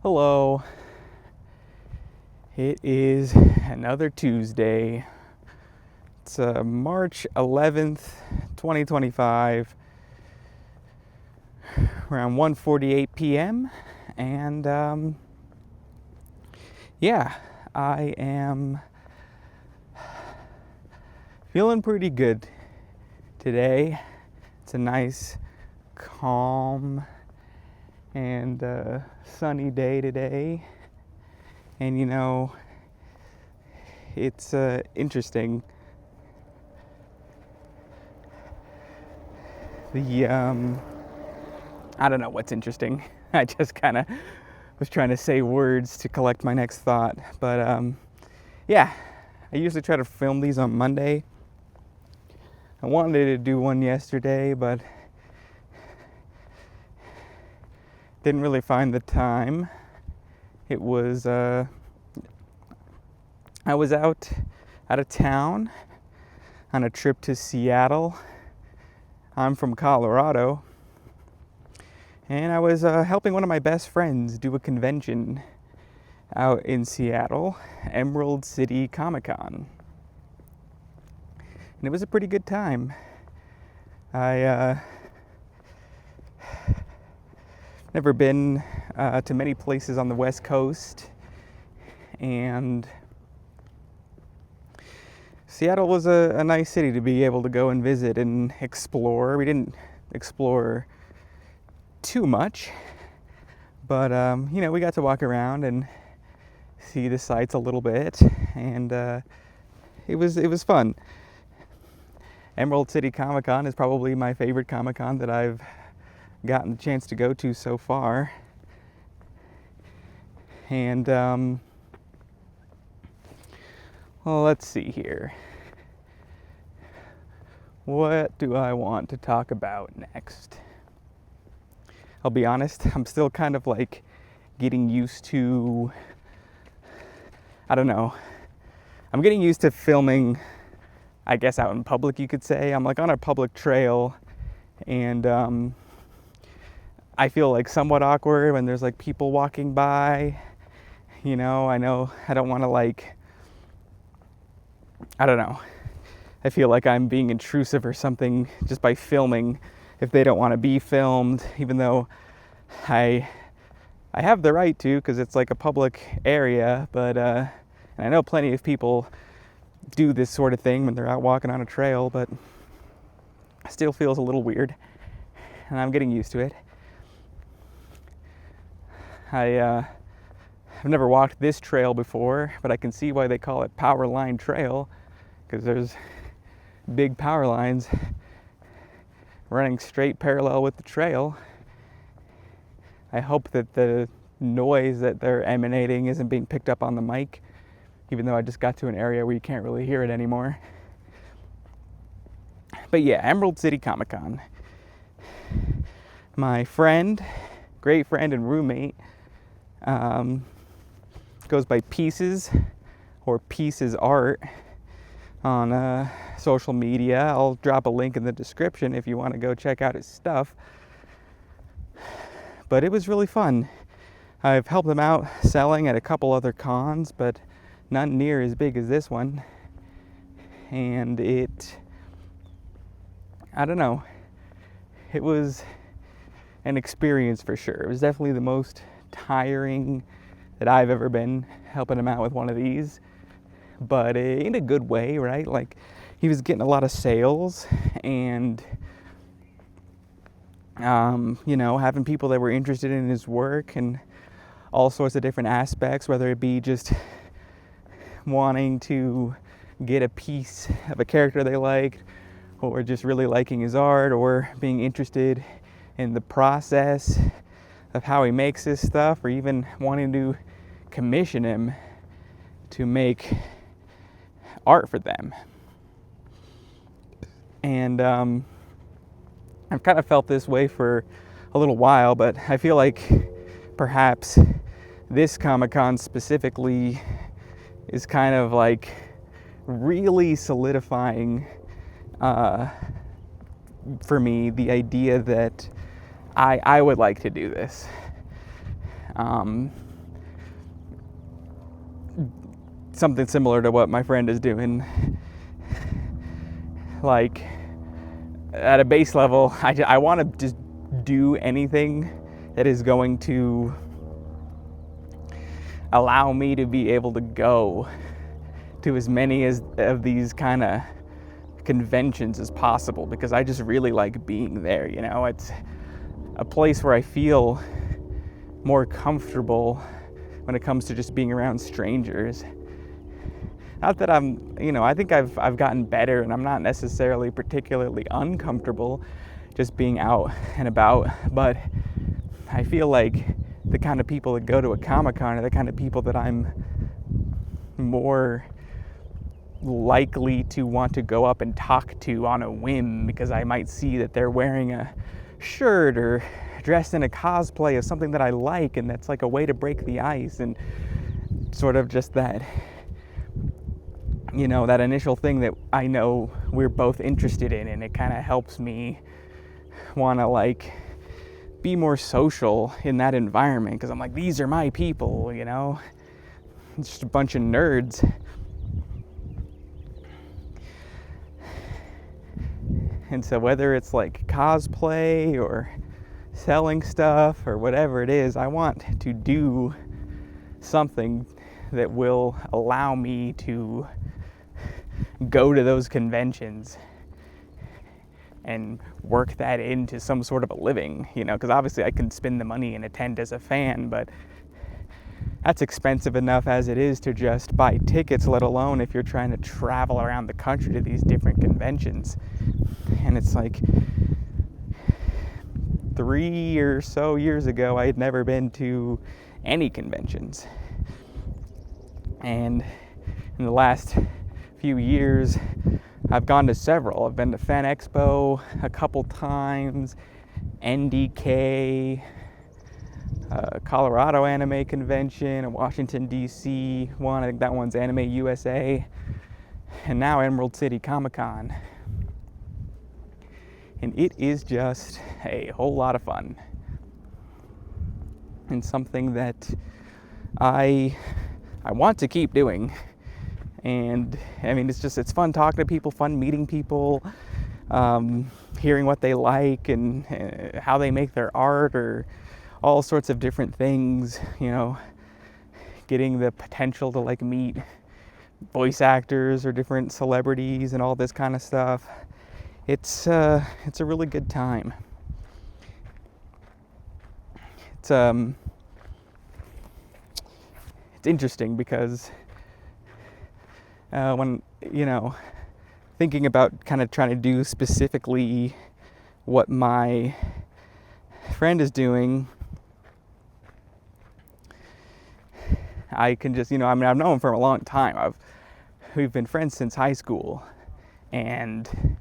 Hello. It is another Tuesday. It's March 11th, 2025, around 1:48 p.m. And I am feeling pretty good today. It's a nice, calm, and sunny day today. And it's interesting. I don't know what's interesting. I just kind of was trying to say words to collect my next thought. But I usually try to film these on Monday. I wanted to do one yesterday, but didn't really find the time. It was I was out of town on a trip to Seattle. I'm from Colorado, and I was helping one of my best friends do a convention out in Seattle, Emerald City Comic-Con. And it was a pretty good time. I never been to many places on the West Coast, and Seattle was a nice city to be able to go and visit and explore. We didn't explore too much, but we got to walk around and see the sights a little bit, and it was fun. Emerald City Comic-Con is probably my favorite Comic-Con that I've gotten the chance to go to so far. And well, let's see here. What do I want to talk about next? I'll be honest, I'm still kind of like getting used to, I don't know, I'm getting used to filming, I guess, out in public, you could say. I'm like on a public trail, and I feel like somewhat awkward when there's like people walking by. I know I don't want to I don't know. I feel like I'm being intrusive or something just by filming if they don't want to be filmed, even though I have the right to, because it's like a public area. But and I know plenty of people do this sort of thing when they're out walking on a trail, but it still feels a little weird, and I'm getting used to it. I've never walked this trail before, but I can see why they call it Power Line Trail, because there's big power lines running straight parallel with the trail. I hope that the noise that they're emanating isn't being picked up on the mic, even though I just got to an area where you can't really hear it anymore. But yeah, Emerald City Comic-Con. My friend, great friend and roommate, goes by Pieces, or Pieces Art, on social media. I'll drop a link in the description if you want to go check out his stuff. But it was really fun. I've helped him out selling at a couple other cons, but not near as big as this one. And I don't know, it was an experience for sure. It was definitely the most tiring that I've ever been helping him out with one of these, but in a good way, right? Like, he was getting a lot of sales, and having people that were interested in his work and all sorts of different aspects, whether it be just wanting to get a piece of a character they liked, or just really liking his art, or being interested in the process of how he makes his stuff, or even wanting to commission him to make art for them. And I've kind of felt this way for a little while, but I feel like perhaps this Comic-Con specifically is kind of like really solidifying for me the idea that I would like to do this. something similar to what my friend is doing. Like, at a base level, I want to just do anything that is going to allow me to be able to go to as many of these kind of conventions as possible, because I just really like being there. You know, it's a place where I feel more comfortable when it comes to just being around strangers. Not that I think I've gotten better, and I'm not necessarily particularly uncomfortable just being out and about, but I feel like the kind of people that go to a Comic-Con are the kind of people that I'm more likely to want to go up and talk to on a whim, because I might see that they're wearing a shirt or dressed in a cosplay of something that I like, and that's like a way to break the ice, and sort of just that, that initial thing that I know we're both interested in, and it kind of helps me want to be more social in that environment, because I'm like, these are my people, it's just a bunch of nerds. And so whether it's like cosplay or selling stuff or whatever it is, I want to do something that will allow me to go to those conventions and work that into some sort of a living, because obviously I can spend the money and attend as a fan, but that's expensive enough as it is to just buy tickets, let alone if you're trying to travel around the country to these different conventions. And it's like 3 or so years ago, I had never been to any conventions. And in the last few years, I've gone to several. I've been to Fan Expo a couple times, NDK, Colorado Anime Convention, a Washington, D.C. one. I think that one's Anime USA. And now Emerald City Comic-Con. And it is just a whole lot of fun. And something that I want to keep doing. And I mean, it's fun talking to people, fun meeting people, hearing what they like and how they make their art, or all sorts of different things, getting the potential to meet voice actors or different celebrities and all this kind of stuff. It's a really good time. It's interesting because when thinking about kind of trying to do specifically what my friend is doing, I can just I've known him for a long time. We've been friends since high school, and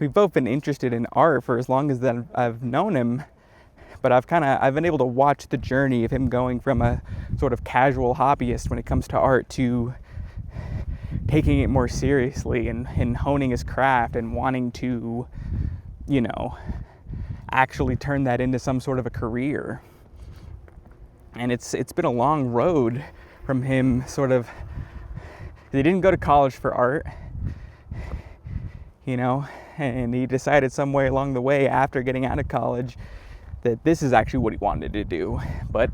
we've both been interested in art for as long as that I've known him. But I've been able to watch the journey of him going from a sort of casual hobbyist when it comes to art to taking it more seriously and honing his craft and wanting to, actually turn that into some sort of a career. And it's been a long road from him sort of. He didn't go to college for art, and he decided somewhere along the way after getting out of college that this is actually what he wanted to do. But,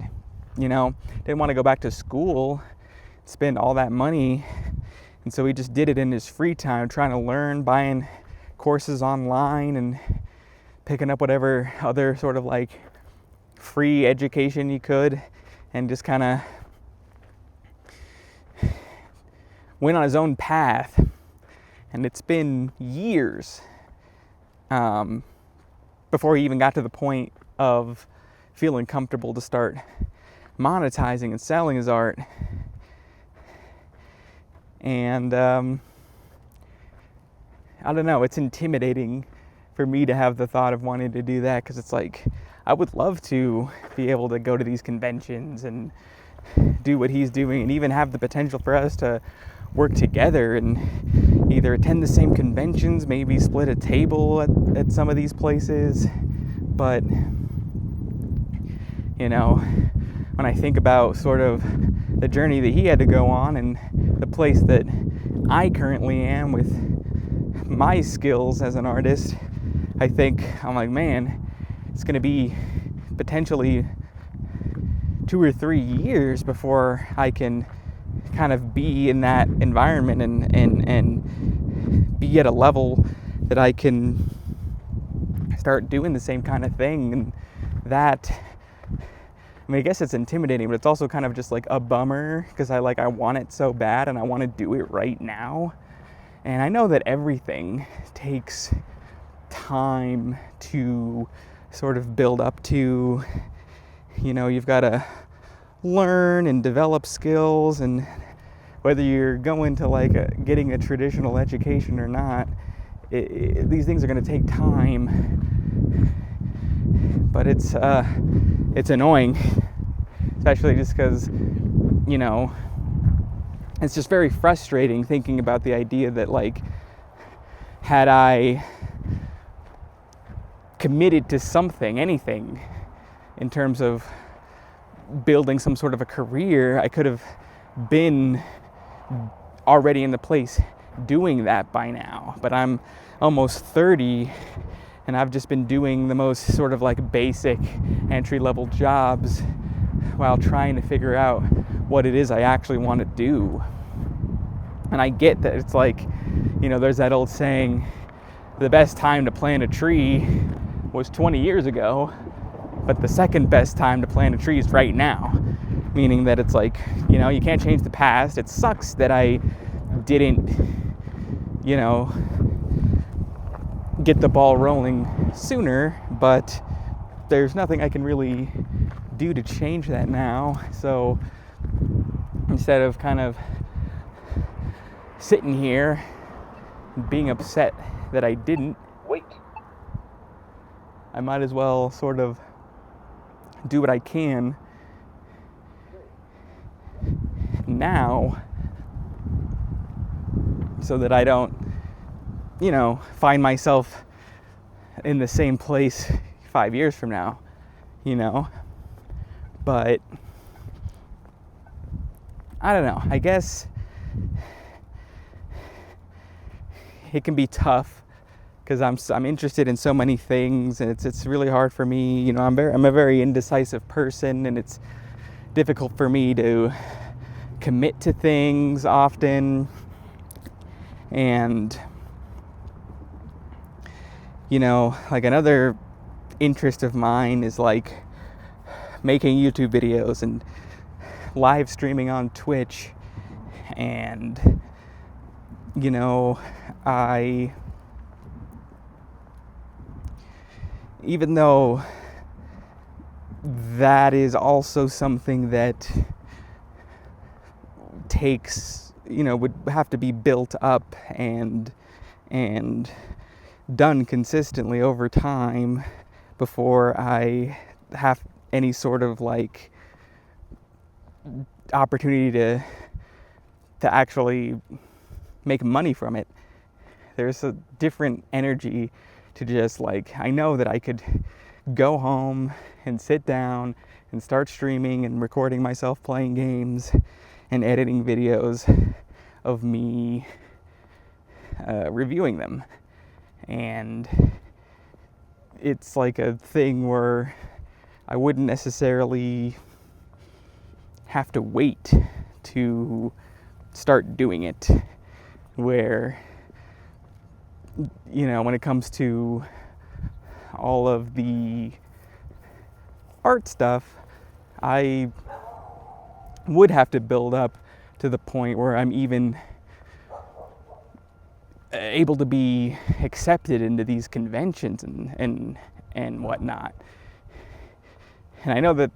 didn't want to go back to school, spend all that money. And so he just did it in his free time, trying to learn, buying courses online and picking up whatever other sort of free education he could, and just kind of went on his own path. And it's been years before he even got to the point of feeling comfortable to start monetizing and selling his art. And I don't know, it's intimidating for me to have the thought of wanting to do that, because it's I would love to be able to go to these conventions and do what he's doing, and even have the potential for us to work together and either attend the same conventions, maybe split a table at some of these places. But You know, when I think about sort of the journey that he had to go on and the place that I currently am with my skills as an artist, I think I'm like, man, it's going to be potentially 2 or 3 years before I can kind of be in that environment and be at a level that I can start doing the same kind of thing. And that, I mean, I guess it's intimidating, but it's also kind of just like a bummer because I want it so bad and I want to do it right now. And I know that everything takes time to sort of build up to. You know, you've got to learn and develop skills, and whether you're going to getting a traditional education or not, these things are going to take time. But it's annoying, especially just because, you know, it's just very frustrating thinking about the idea that, like, had I committed to something, anything, in terms of building some sort of a career, I could have been already in the place doing that by now. But I'm almost 30 and I've just been doing the most sort of like basic entry-level jobs while trying to figure out what it is I actually want to do. And I get that it's like, you know, there's that old saying, the best time to plant a tree was 20 years ago, but the second best time to plant a tree is right now. Meaning that it's like, you know, you can't change the past. It sucks that I didn't, you know, get the ball rolling sooner, but there's nothing I can really do to change that now. So instead of kind of sitting here being upset that I didn't, I might as well sort of do what I can now so that I don't, you know, find myself in the same place 5 years from now, you know. But I don't know, I guess it can be tough because I'm interested in so many things, and it's really hard for me. You know, I'm a very indecisive person, and it's difficult for me to commit to things often. And you know, like another interest of mine is like making YouTube videos and live streaming on Twitch. And you know, even though that is also something that takes, you know, would have to be built up and done consistently over time before I have any sort of like opportunity to actually make money from it. There's a different energy to just like, I know that I could go home and sit down and start streaming and recording myself playing games and editing videos of me reviewing them. And it's like a thing where I wouldn't necessarily have to wait to start doing it, where, you know, when it comes to all of the art stuff, I would have to build up to the point where I'm even able to be accepted into these conventions and whatnot. And I know that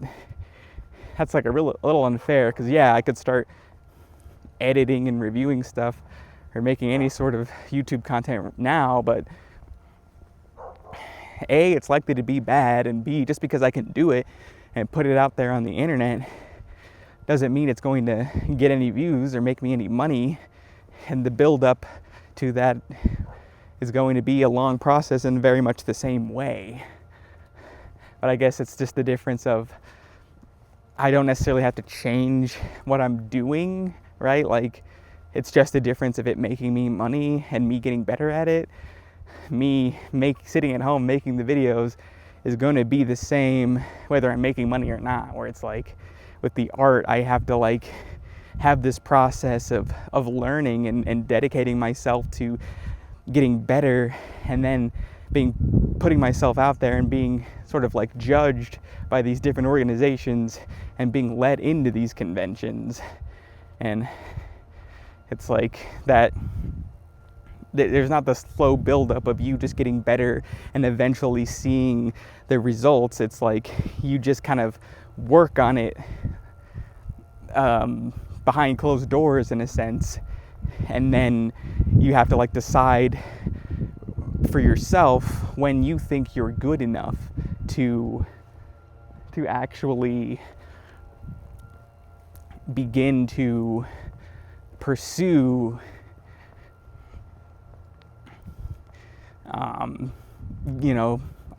that's like a little unfair, because yeah, I could start editing and reviewing stuff or making any sort of YouTube content now, but A, it's likely to be bad, and B, just because I can do it and put it out there on the internet doesn't mean it's going to get any views or make me any money. And the build up to that is going to be a long process in very much the same way. But I guess it's just the difference of I don't necessarily have to change what I'm doing, right? Like, it's just a difference of it making me money and me getting better at it. Sitting at home making the videos is going to be the same whether I'm making money or not, where it's like with the art, I have to like have this process of learning and dedicating myself to getting better, and then putting myself out there and being sort of like judged by these different organizations and being led into these conventions. And it's like that there's not the slow buildup of you just getting better and eventually seeing the results. It's like you just kind of work on it behind closed doors in a sense, and then you have to like decide for yourself when you think you're good enough to actually begin to pursue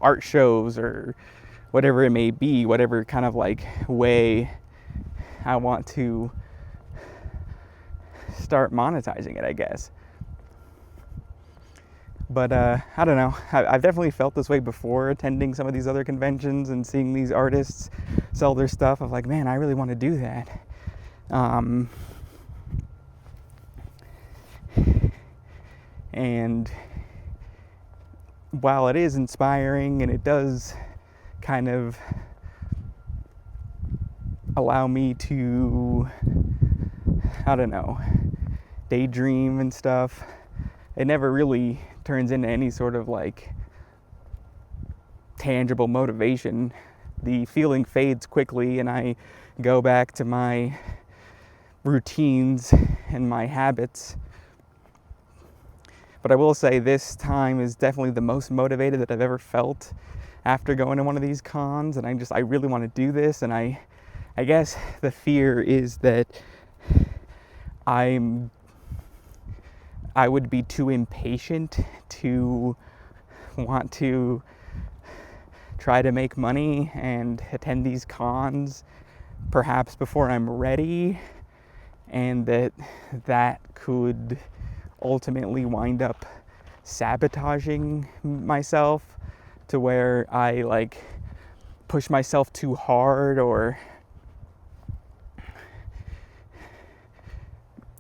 art shows or whatever it may be, whatever kind of like way I want to start monetizing it, I guess. But I don't know, I've definitely felt this way before attending some of these other conventions and seeing these artists sell their stuff. Of like, man, I really want to do that. And while it is inspiring and it does kind of allow me to, I don't know, daydream and stuff, it never really turns into any sort of like tangible motivation. The feeling fades quickly and I go back to my routines and my habits. But I will say this time is definitely the most motivated that I've ever felt after going to one of these cons, and I really want to do this. And I guess the fear is that I would be too impatient to want to try to make money and attend these cons perhaps before I'm ready, and that could ultimately wind up sabotaging myself to where I like push myself too hard or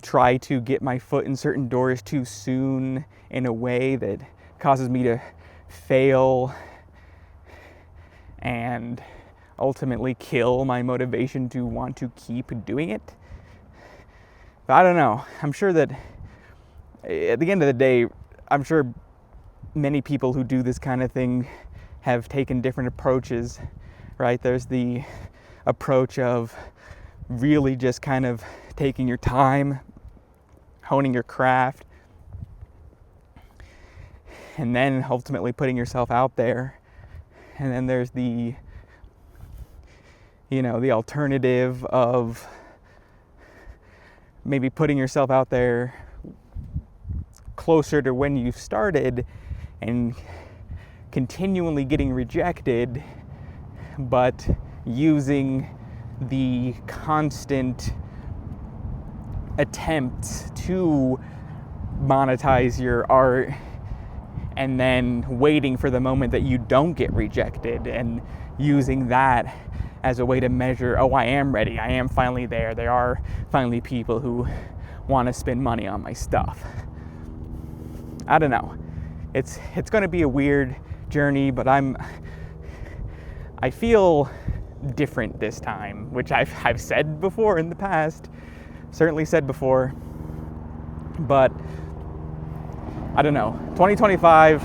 try to get my foot in certain doors too soon in a way that causes me to fail and ultimately kill my motivation to want to keep doing it. But I don't know. I'm sure that at the end of the day, I'm sure many people who do this kind of thing have taken different approaches, right? There's the approach of really just kind of taking your time, honing your craft, and then ultimately putting yourself out there. And then there's the alternative of maybe putting yourself out there closer to when you started and continually getting rejected, but using the constant attempts to monetize your art and then waiting for the moment that you don't get rejected and using that as a way to measure, oh, I am ready, I am finally there, there are finally people who want to spend money on my stuff. I don't know. It's going to be a weird journey, but I feel different this time, which I've said before in the past, certainly said before, but I don't know. 2025.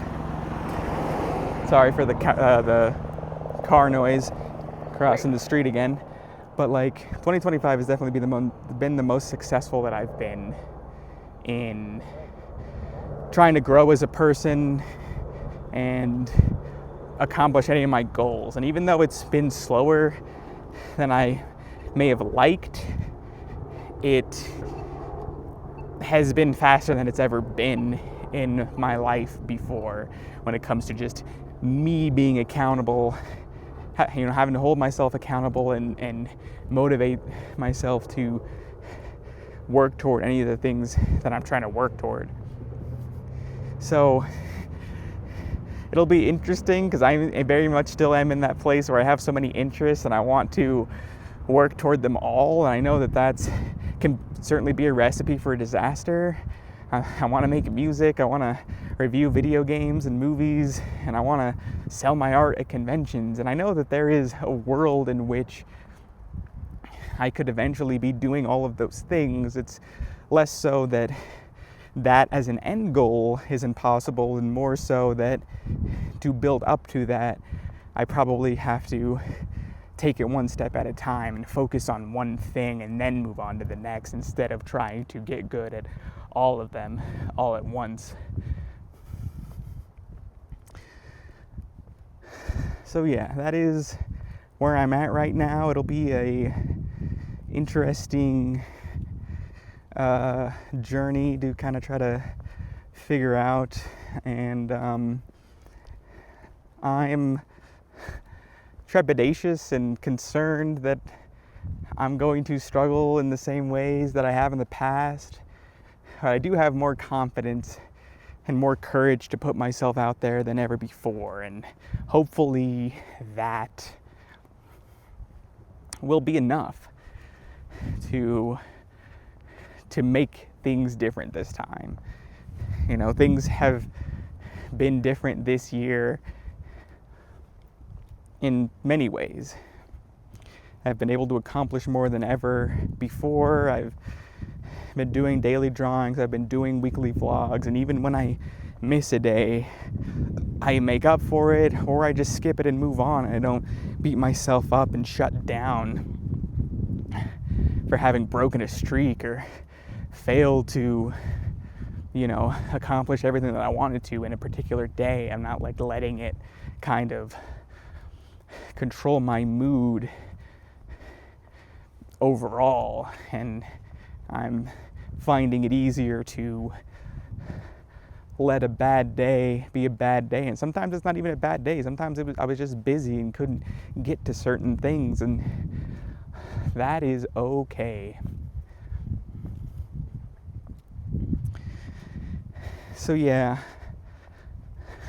Sorry for the car noise crossing the street again, but like 2025 has definitely been the most successful that I've been in trying to grow as a person and accomplish any of my goals. And even though it's been slower than I may have liked, it has been faster than it's ever been in my life before when it comes to just me being accountable having to hold myself accountable and motivate myself to work toward any of the things that I'm trying to work toward. So it'll be interesting because I very much still am in that place where I have so many interests and I want to work toward them all. And I know that can certainly be a recipe for a disaster. I want to make music, I want to review video games and movies, and I want to sell my art at conventions. And I know that there is a world in which I could eventually be doing all of those things. It's less so that as an end goal is impossible, and more so that to build up to that, I probably have to take it one step at a time and focus on one thing and then move on to the next, instead of trying to get good at all of them all at once. So yeah, that is where I'm at right now. It'll be a interesting journey to kind of try to figure out, and I'm trepidatious and concerned that I'm going to struggle in the same ways that I have in the past. I do have more confidence and more courage to put myself out there than ever before, and hopefully that will be enough to make things different this time. You know, things have been different this year in many ways. I've been able to accomplish more than ever before. I've been doing daily drawings, I've been doing weekly vlogs, and even when I miss a day, I make up for it, or I just skip it and move on. I don't beat myself up and shut down for having broken a streak or failed to, accomplish everything that I wanted to in a particular day. I'm not like letting it kind of control my mood overall, and I'm finding it easier to let a bad day be a bad day. And sometimes it's not even a bad day. Sometimes I was just busy and couldn't get to certain things, and that is okay. So yeah,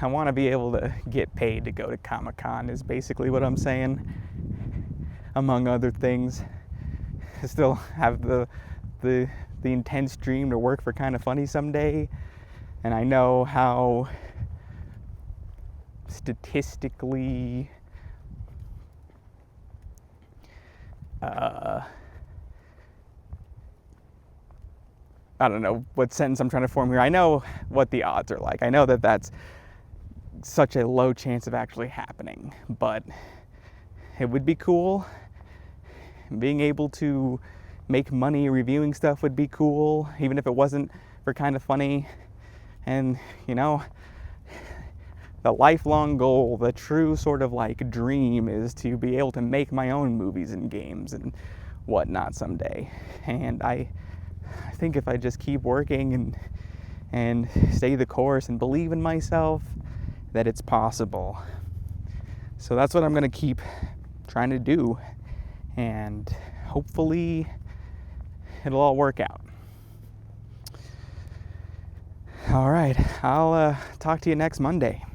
I want to be able to get paid to go to Comic-Con is basically what I'm saying, among other things. I still have the intense dream to work for Kinda Funny someday, and I know how statistically I don't know what sentence I'm trying to form here. I know what the odds are like. I know that that's such a low chance of actually happening, but it would be cool. Being able to make money reviewing stuff would be cool, even if it wasn't for Kinda Funny. And, the lifelong goal, the true sort of like dream, is to be able to make my own movies and games and whatnot someday. And I think if I just keep working and stay the course and believe in myself, that it's possible. So that's what I'm going to keep trying to do, and hopefully it'll all work out. All right, I'll talk to you next Monday.